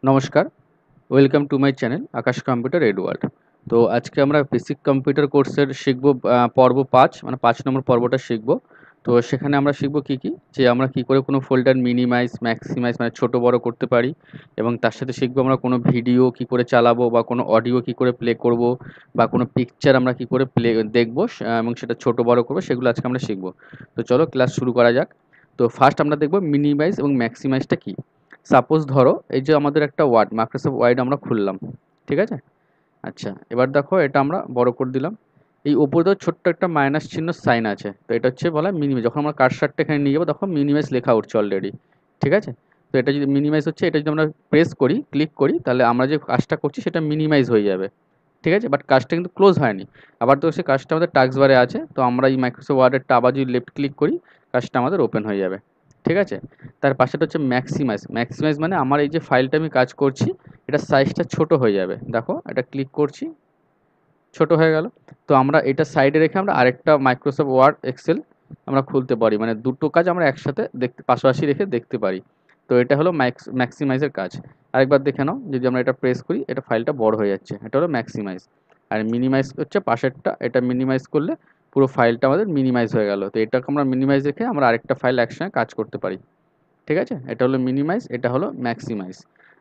নমস্কার, welcome to my channel Akash computer Edward. তো আজকে আমরা বেসিক কম্পিউটার কোর্সের শিখব পর্ব ৫ মানে ৫ নম্বর পর্বটা শিখব। তো সেখানে আমরা শিখব কি যে আমরা কি করে কোনো ফোল্ডার মিনিমাইজ, ম্যাক্সিমাইজ মানে ছোট বড় করতে পারি এবং তার সাথে শিখব আমরা কোনো ভিডিও কি করে চালাবো বা কোনো অডিও কি করে প্লে করব বা কোনো পিকচার আমরা কি করে প্লে দেখব এবং সেটা ছোট বড় করব সেগুলো আজকে আমরা শিখব। তো চলো ক্লাস শুরু করা যাক। তো ফার্স্ট আমরা দেখব মিনিমাইজ এবং ম্যাক্সিমাইজটা কি। সাপোজ ধরো এই যে আমাদের একটা ওয়ার্ড মাইক্রোসফট ওয়ার্ড আমরা খুললাম, ঠিক আছে? আচ্ছা, এবার দেখো এটা আমরা বড় করে দিলাম। এই ওপরে তো ছোট্ট একটা মাইনাস চিহ্ন সাইন আছে, তো এটা হচ্ছে বলা মিনিমাইজ। যখন আমরা কার্সারটা এখানে নিয়ে যাবো তখন মিনিমাইজ লেখা উঠছে অলরেডি, ঠিক আছে? তো এটা যদি মিনিমাইজ হচ্ছে, এটা যদি আমরা প্রেস করি, ক্লিক করি, তাহলে আমরা যে কাজটা করছি সেটা মিনিমাইজ হয়ে যাবে, ঠিক আছে? বাট কাজটা কিন্তু ক্লোজ হয়নি। আবার তো সে কাজটা আমাদের টাস্ক বারে আছে, তো আমরা এই মাইক্রোসফট ওয়ার্ডেরটা আবার যদি লেফট ক্লিক করি কাজটা আমাদের ওপেন হয়ে যাবে, ঠিক আছে? তার পাশেটা হচ্ছে ম্যাক্সিমাইজ। ম্যাক্সিমাইজ মানে আমার এই যে ফাইলটা আমি কাজ করছি এটা সাইজটা ছোট হয়ে যাবে। দেখো এটা ক্লিক করছি, ছোট হয়ে গেল। তো আমরা এটা সাইডে রেখে আমরা আরেকটা মাইক্রোসফট ওয়ার্ড এক্সেল আমরা খুলতে পারি, মানে দুটো কাজ আমরা একসাথে দেখতে পাশাপাশি রেখে দেখতে পারি। তো এটা হলো ম্যাক্সিমাইজের কাজ। আরেকবার দেখে নাও, যদি আমরা এটা প্রেস করি এটা ফাইলটা বড় হয়ে যাচ্ছে, এটা হলো ম্যাক্সিমাইজ। আর মিনিমাইজ হচ্ছে পাশেরটা, এটা মিনিমাইজ করলে পুরো ফাইলটা আমাদের মিনিমাইজ হয়ে গেল। তো এটাকে আমরা মিনিমাইজ রেখে আমরা আরেকটা ফাইল একসঙ্গে কাজ করতে পারি, ঠিক আছে? এটা হলো মিনিমাইজ, এটা হলো ম্যাক্সিমাইজ।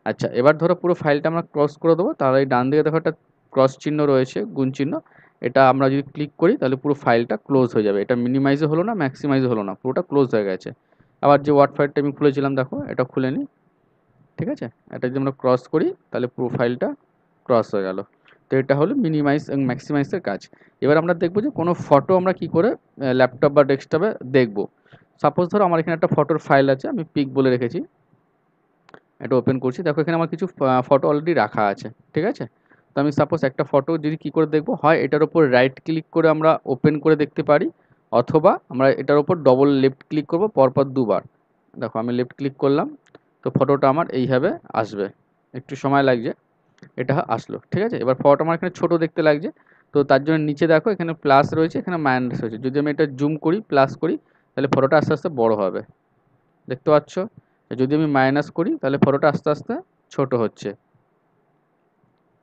আচ্ছা, এবার ধরো পুরো ফাইলটা আমরা ক্রস করে দেবো, তাহলে এই ডান দিকে দেখো একটা ক্রস চিহ্ন রয়েছে, গুণ চিহ্ন। এটা আমরা যদি ক্লিক করি তাহলে পুরো ফাইলটা ক্লোজ হয়ে যাবে। এটা মিনিমাইজও হলো না, ম্যাক্সিমাইজও হলো না, পুরোটা ক্লোজ হয়ে গেছে। আবার যে ওয়ার্ড ফাইলটা আমি খুলেছিলাম দেখো, এটা খুলে নিই, ঠিক আছে? এটা যদি আমরা ক্রস করি তাহলে পুরো ফাইলটা ক্রস হয়ে গেল। তো এটা হলো মিনিমাইজ এবং ম্যাক্সিমাইজের কাজ। এবার আমরা দেখবো যে কোনো ফটো আমরা কি করে ল্যাপটপ বা ডেস্কটপে দেখবো। সাপোজ ধরো আমার এখানে একটা ফটোর ফাইল আছে, আমি পিক বলে রেখেছি। এটা ওপেন করছি, দেখো এখানে আমার কিছু ফটো অলরেডি রাখা আছে, ঠিক আছে? তো আমি সাপোজ একটা ফটো যদি কী করে দেখবো, হয় এটার ওপর রাইট ক্লিক করে আমরা ওপেন করে দেখতে পারি, অথবা আমরা এটার ওপর ডবল লেফট ক্লিক করব পরপর দুবার। দেখো আমি লেফট ক্লিক করলাম, তো ফটোটা আমার এইভাবে আসবে, একটু সময় লাগছে, এটা আসলো, ঠিক আছে? এবার ফটোটা আমার এখানে ছোট দেখতে লাগছে, তো তার জন্য নিচে দেখো এখানে প্লাস রয়েছে, এখানে মাইনাস রয়েছে। যদি আমি এটা জুম করি, প্লাস করি, তাহলে ফটোটা আস্তে আস্তে বড় হবে, দেখতে পাচ্ছ? যদি আমি মাইনাস করি তাহলে ফটোটা আস্তে আস্তে ছোট হচ্ছে,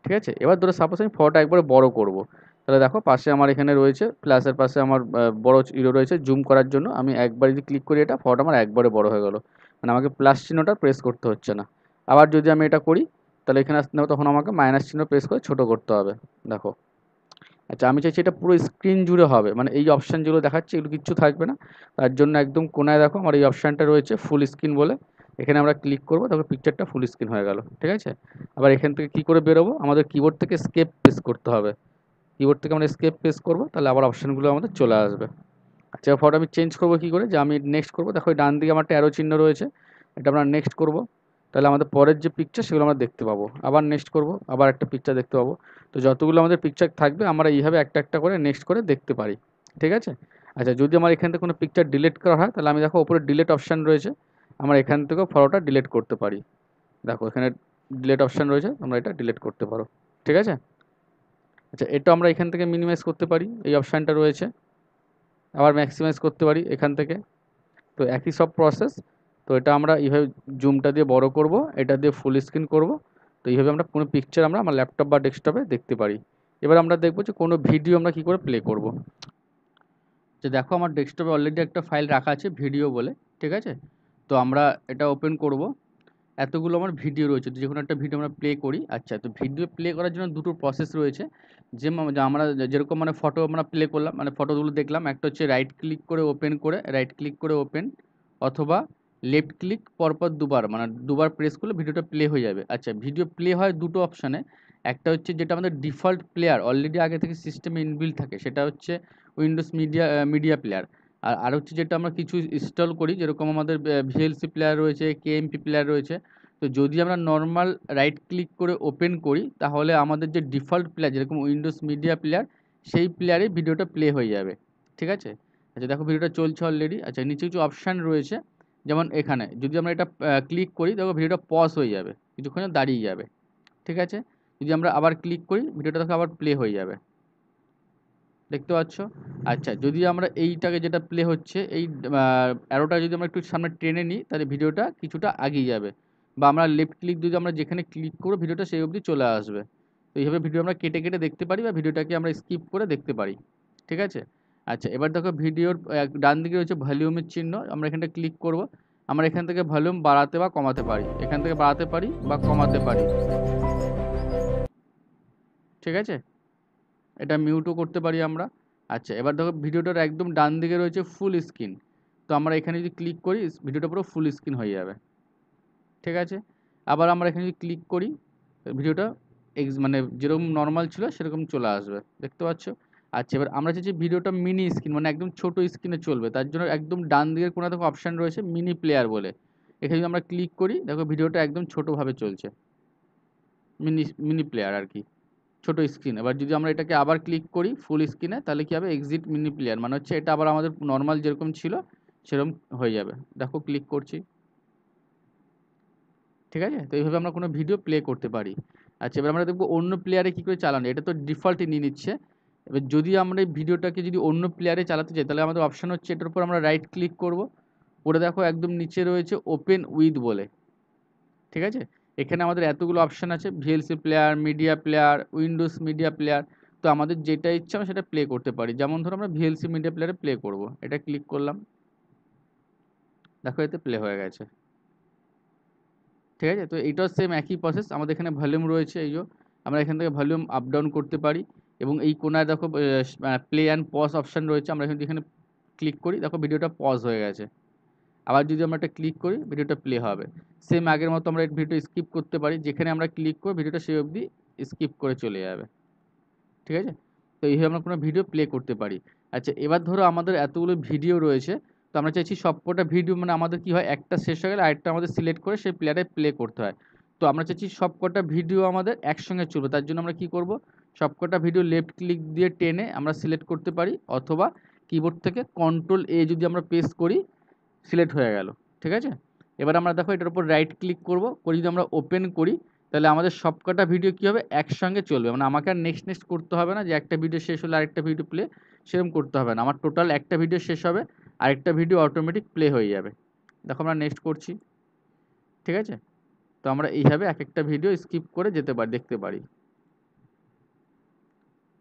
ঠিক আছে? এবার ধরো সাপোজ আমি ফটোটা একবারে বড় করব, তাহলে দেখো পাশে আমার এখানে রয়েছে প্লাসের পাশে আমার বড় ইরো রয়েছে, জুম করার জন্য আমি একবার যদি ক্লিক করি এটা ফটোটা আমার একবারে বড় হয়ে গেল, মানে আমাকে প্লাস চিহ্নটা প্রেস করতে হচ্ছে না। আবার যদি আমি এটা করি তাহলে এখানে আসতে হবে, তখন আমাকে মাইনাস চিহ্ন প্রেস করে ছোট করতে হবে, দেখো। আচ্ছা, আমি চাইছি এটা পুরো স্ক্রিন জুড়ে হবে, মানে এই অপশান যেগুলো দেখাচ্ছে এগুলো কিচ্ছু থাকবে না। তার জন্য একদম কোনায় দেখো আমার এই অপশানটা রয়েছে ফুল স্ক্রিন বলে, এখানে আমরা ক্লিক করবো, তারপর পিকচারটা ফুল স্ক্রিন হয়ে গেল, ঠিক আছে? আবার এখান থেকে কী করে বেরোবো, আমাদের কিবোর্ড থেকে এস্কেপ প্রেস করতে হবে। কিবোর্ড থেকে আমরা এস্কেপ প্রেস করবো, তাহলে আবার অপশানগুলো আমাদের চলে আসবে। আচ্ছা, ফটো আমি চেঞ্জ করবো কী করে, যে আমি নেক্সট করবো, দেখো ডান দিকে আমার একটা অ্যারো চিহ্ন রয়েছে, এটা আমরা নেক্সট করবো, তাহলে আমাদের পরের যে পিকচার সেগুলো আমরা দেখতে পাবো। আবার নেক্সট করবো, আবার একটা পিকচার দেখতে পাবো। তো যতগুলো আমাদের পিকচার থাকবে আমরা এইভাবে একটা একটা করে নেক্সট করে দেখতে পারি, ঠিক আছে? আচ্ছা, যদি আমার এখান থেকে কোনো পিকচার ডিলিট করা হয় তাহলে আমি দেখো ওপরে ডিলিট অপশান রয়েছে, আমরা এখান থেকেও ফটোটা ডিলিট করতে পারি। দেখো এখানে ডিলিট অপশান রয়েছে, তোমরা এটা ডিলিট করতে পারো, ঠিক আছে? আচ্ছা, এটা আমরা এখান থেকে মিনিমাইজ করতে পারি, এই অপশানটা রয়েছে। আবার ম্যাক্সিমাইজ করতে পারি এখান থেকে। তো একই সব প্রসেস। তো এটা আমরা এইভাবে জুমটা দিয়ে বড় করব, এটা দিয়ে ফুল স্ক্রিন করব। তো এইভাবে আমরা কোনো পিকচার আমরা আমার ল্যাপটপ বা ডেস্কটপে দেখতে পারি। এবার আমরা দেখব যে কোনো ভিডিও আমরা কী করে প্লে করব। যে দেখো আমার ডেস্কটপে অলরেডি একটা ফাইল রাখা আছে ভিডিও বলে, ঠিক আছে? তো আমরা এটা ওপেন করব। এতগুলো আমার ভিডিও রয়েছে, তো যে কোনো একটা ভিডিও আমরা প্লে করি। আচ্ছা, তো ভিডিও প্লে করার জন্য দুটো প্রসেস রয়েছে। যে আমরা যেরকম মানে ফটো আমরা প্লে করলাম, মানে ফটোগুলো দেখলাম, একটা হচ্ছে রাইট ক্লিক করে ওপেন করে, রাইট ক্লিক করে ওপেন, অথবা লেফট ক্লিক পরপর দুবার, মানে দুবার প্রেস করলে ভিডিওটা প্লে হয়ে যাবে। আচ্ছা, ভিডিও প্লে হয় দুটো অপশানে। একটা হচ্ছে যেটা আমাদের ডিফল্ট প্লেয়ার অলরেডি আগে থেকে সিস্টেমে ইনবিল্ট থাকে, সেটা হচ্ছে উইন্ডোজ মিডিয়া প্লেয়ার। আর হচ্ছে যেটা আমরা কিছু ইনস্টল করি, যেরকম আমাদের ভিএলসি প্লেয়ার রয়েছে, কেএমপি প্লেয়ার রয়েছে। তো যদি আমরা নর্মাল রাইট ক্লিক করে ওপেন করি তাহলে আমাদের যে ডিফল্ট প্লেয়ার যেরকম উইন্ডোজ মিডিয়া প্লেয়ার, সেই প্লেয়ারে ভিডিওটা প্লে হয়ে যাবে, ঠিক আছে? আচ্ছা, দেখো ভিডিওটা চলছে অলরেডি। আচ্ছা, নিচে কিছু অপশান রয়েছে, যেমন এখানে যদি আমরা এটা ক্লিক করি দেখো ভিডিওটা পজ হয়ে যাবে, কিছুক্ষণে দাঁড়িয়ে যাবে, ঠিক আছে? যদি আমরা আবার ক্লিক করি ভিডিওটা দেখো আবার প্লে হয়ে যাবে, দেখতে পাচ্ছ? আচ্ছা, যদি আমরা এইটাকে যেটা প্লে হচ্ছে এই অ্যারোটা যদি আমরা একটু সামনে টেনে নিই তাহলে ভিডিওটা কিছুটা এগিয়ে যাবে। বা আমরা লেফট ক্লিক যদি আমরা যেখানে ক্লিক করবো ভিডিওটা সেই অবধি চলে আসবে। তো এইভাবে ভিডিও আমরা কেটে কেটে দেখতে পারি বা ভিডিওটাকে আমরা স্কিপ করে দেখতে পারি। ঠিক আছে? আচ্ছা, এবার দেখো ভিডিওর ডান দিকে রয়েছে ভলিউমের চিহ্ন, আমরা এখানটা ক্লিক করব। আমরা এখান থেকে ভলিউম বাড়াতে বা কমাতে পারি, এখান থেকে বাড়াতে পারি বা কমাতে পারি। ঠিক আছে? এটা মিউটও করতে পারি আমরা। আচ্ছা, এবার দেখো ভিডিওটার একদম ডান দিকে রয়েছে ফুল স্ক্রিন। তো আমরা এখানে যদি ক্লিক করি ভিডিওটা পুরো ফুল স্ক্রিন হয়ে যাবে। ঠিক আছে? আবার আমরা এখানে যদি ক্লিক করি ভিডিওটা মানে যেরকম নর্মাল ছিল সেরকম চলে আসবে। দেখতে পাচ্ছ? আচ্ছা, এবার আমরা চাইছি ভিডিওটা মিনি স্ক্রিন মানে একদম ছোট স্ক্রিনে চলবে। তার জন্য একদম ডান দিকের কোণায় দেখো অপশান রয়েছে মিনি প্লেয়ার বলে। এখানে যদি আমরা ক্লিক করি দেখো ভিডিওটা একদম ছোটোভাবে চলছে। মিনি মিনি প্লেয়ার আর কি, ছোটো স্ক্রিন। এবার যদি আমরা এটাকে আবার ক্লিক করি ফুল স্ক্রিনে তাহলে কী হবে, এক্সিট মিনি প্লেয়ার মানে হচ্ছে এটা আবার আমাদের নর্মাল যেরকম ছিল সেরকম হয়ে যাবে। দেখো ক্লিক করছি। ঠিক আছে? তো এইভাবে আমরা কোনো ভিডিও প্লে করতে পারি। আচ্ছা, এবার আমরা দেখব অন্য প্লেয়ারে কী করে চালানো। এটা তো ডিফল্টই নিয়ে নিচ্ছে। এবার যদি আমরা এই ভিডিওটাকে যদি অন্য প্লেয়ারে চালাতে চাই তাহলে আমাদের অপশান হচ্ছে এটার উপর আমরা রাইট ক্লিক করব। করে দেখো একদম নিচে রয়েছে ওপেন উইথ বলে। ঠিক আছে? এখানে আমাদের এতগুলো অপশান আছে, VLC player, media player, Windows media player. তো আমাদের যেটা ইচ্ছা আমরা সেটা প্লে করতে পারি। যেমন ধরো আমরা ভিএলসি মিডিয়া প্লেয়ারে প্লে করব, এটা ক্লিক করলাম। দেখো এতে প্লে হয়ে গেছে। ঠিক আছে? তো এইটাও সেম একই প্রসেস। আমাদের এখানে ভলিউম রয়েছে, এই যে আমরা এখান থেকে ভলিউম আপ ডাউন করতে পারি। এবং এই কোণায় দেখো প্লে অ্যান্ড পজ অপশান রয়েছে, আমরা এখানে ক্লিক করি দেখো ভিডিওটা পজ হয়ে গেছে। আবার যদি আমরা এটা ক্লিক করি ভিডিওটা প্লে হবে। সেম আগের মতো আমরা এই ভিডিও স্কিপ করতে পারি, যেখানে আমরা ক্লিক করে ভিডিওটা সেই অবধি স্কিপ করে চলে যাবে। ঠিক আছে? তো এইভাবে আমরা কোনো ভিডিও প্লে করতে পারি। আচ্ছা, এবার ধরো আমাদের এতগুলো ভিডিও রয়েছে, তো আমরা চাইছি সবকটা ভিডিও মানে আমাদের কি হয়, একটা শেষ হয়ে গেলে আরেকটা আমাদের সিলেক্ট করে সেই প্লেয়ারে প্লে করতে হয়। তো আমরা চাইছি সবকটা ভিডিও আমাদের একসঙ্গে চলবে। তার জন্য আমরা কি করব, সবকটা ভিডিও লেফট ক্লিক দিয়ে টেনে আমরা সিলেক্ট করতে পারি, অথবা কিবোর্ড থেকে কন্ট্রোল এ যদি আমরা প্রেস করি সিলেক্ট হয়ে গেল। ঠিক আছে? এবার আমরা দেখো এটার উপর রাইট ক্লিক করব, করে যদি আমরা ওপেন করি তাহলে আমাদের সবকটা ভিডিও কী হবে, একসঙ্গে চলবে। মানে আমাকে আর নেক্সট নেক্সট করতে হবে না যে একটা ভিডিও শেষ হলে আরেকটা ভিডিও প্লে, সেরকম করতে হবে না। আমার টোটাল একটা ভিডিও শেষ হবে আরেকটা ভিডিও অটোমেটিক প্লে হয়ে যাবে। দেখো আমরা নেক্সট করছি। ঠিক আছে? তো আমরা এইভাবে এক একটা ভিডিও স্কিপ করে যেতে পারি, দেখতে পারি।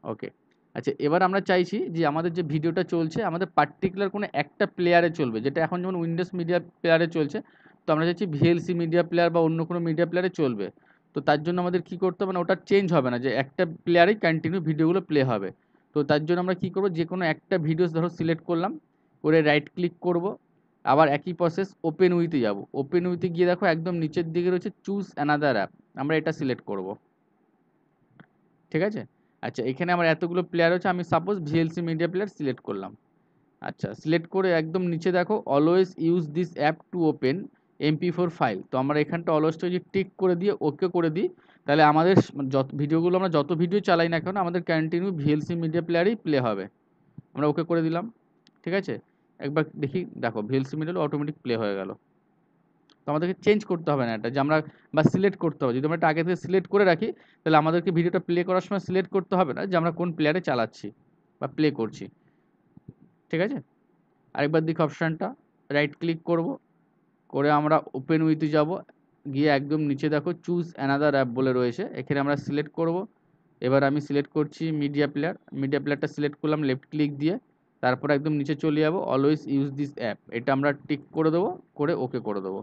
ওকে। আচ্ছা, এবার আমরা চাইছি যে আমাদের যে ভিডিওটা চলছে আমাদের পার্টিকুলার কোনো একটা প্লেয়ারে চলবে, যেটা এখন যেমন উইন্ডোজ মিডিয়া প্লেয়ারে চলছে। তো আমরা চাইছি ভিএলসি মিডিয়া প্লেয়ার বা অন্য কোনো মিডিয়া প্লেয়ারে চলবে। তো তার জন্য আমাদের কী করতে হবে না, ওটা চেঞ্জ হবে না যে একটা প্লেয়ারেই কন্টিনিউ ভিডিওগুলো প্লে হবে। তো তার জন্য আমরা কী করব, যে কোনো একটা ভিডিও ধরো সিলেক্ট করলাম, করে রাইট ক্লিক করব। আবার একই প্রসেস ওপেন উইথে যাব। ওপেন উইথে গিয়ে দেখো একদম নিচের দিকে রয়েছে চুজ অ্যানাদার অ্যাপ, আমরা এটা সিলেক্ট করব। ঠিক আছে? আচ্ছা, এখানে আমার এতগুলো প্লেয়ার হচ্ছে, আমি suppose VLC media player select করলাম। আচ্ছা, সিলেক্ট করে একদম নিচে দেখো always use this app to open MP4 file. তো আমরা এখানটা অলওয়েজটা যদি টিক করে দিয়ে ওকে করে দিই তাহলে আমাদের যত ভিডিওগুলো আমরা যত ভিডিও চালাই না কেন আমাদের কন্টিনিউ ভিএলসি মিডিয়া প্লেয়ারেই প্লে হবে। আমরা ওকে করে দিলাম। ঠিক আছে? একবার দেখি, দেখো ভিএলসি মিডিয়া অটোমেটিক প্লে হয়ে গেল। তো আমাদেরকে চেঞ্জ করতে হবে না এটা, যে আমরা বা সিলেক্ট করতে হবে। যদি আমরা এটা আগে থেকে সিলেক্ট করে রাখি তাহলে আমাদেরকে ভিডিওটা প্লে করার সময় সিলেক্ট করতে হবে না যে আমরা কোন প্লেয়ারে চালাচ্ছি বা প্লে করছি। ঠিক আছে? আরেকবার দেখি অপশানটা, রাইট ক্লিক করব, করে আমরা ওপেন উইথে যাব। গিয়ে একদম নিচে দেখো চুজ অ্যানাদার অ্যাপ বলে রয়েছে, এখানে আমরা সিলেক্ট করব। এবার আমি সিলেক্ট করছি মিডিয়া প্লেয়ার, মিডিয়া প্লেয়ারটা সিলেক্ট করলাম লেফট ক্লিক দিয়ে। তারপর একদম নিচে চলে যাব, অলওয়েজ ইউজ দিস অ্যাপ, এটা আমরা টিক করে দেবো, করে ওকে করে দেবো।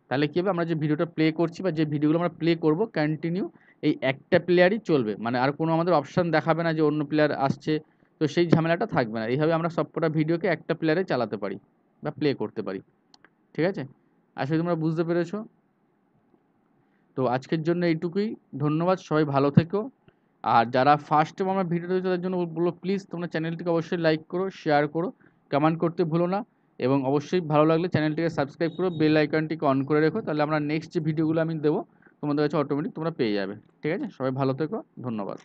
তাহলে কী হবে, আমরা যে ভিডিওটা প্লে করছি বা যে ভিডিওগুলো আমরা প্লে করব কন্টিনিউ এই একটা প্লেয়ারই চলবে। মানে আর কোনো আমাদের অপশান দেখাবে না যে অন্য প্লেয়ার আসছে, তো সেই ঝামেলাটা থাকবে না। এইভাবে আমরা সবকটা ভিডিওকে একটা প্লেয়ারে চালাতে পারি বা প্লে করতে পারি। ঠিক আছে? আশা করি তোমরা বুঝতে পেরেছো। তো আজকের জন্য এইটুকুই। ধন্যবাদ, সবাই ভালো থেকো। আর যারা ফার্স্ট টাইম আমার ভিডিও দেখছো তাদের জন্য বলবো প্লিজ তোমরা চ্যানেলটিকে অবশ্যই লাইক করো, শেয়ার করো, কমেন্ট করতে ভুলো না। এবং অবশ্যই ভালো লাগলে চ্যানেলটিকে সাবস্ক্রাইব করো, বেল আইকনটিকে অন করে রেখো, তাহলে আমরা নেক্সট যে ভিডিওগুলো আমি দেবো তোমাদের কাছে অটোমেটিক তোমরা পেয়ে যাবে। ঠিক আছে? সবাই ভালো থেকো, ধন্যবাদ।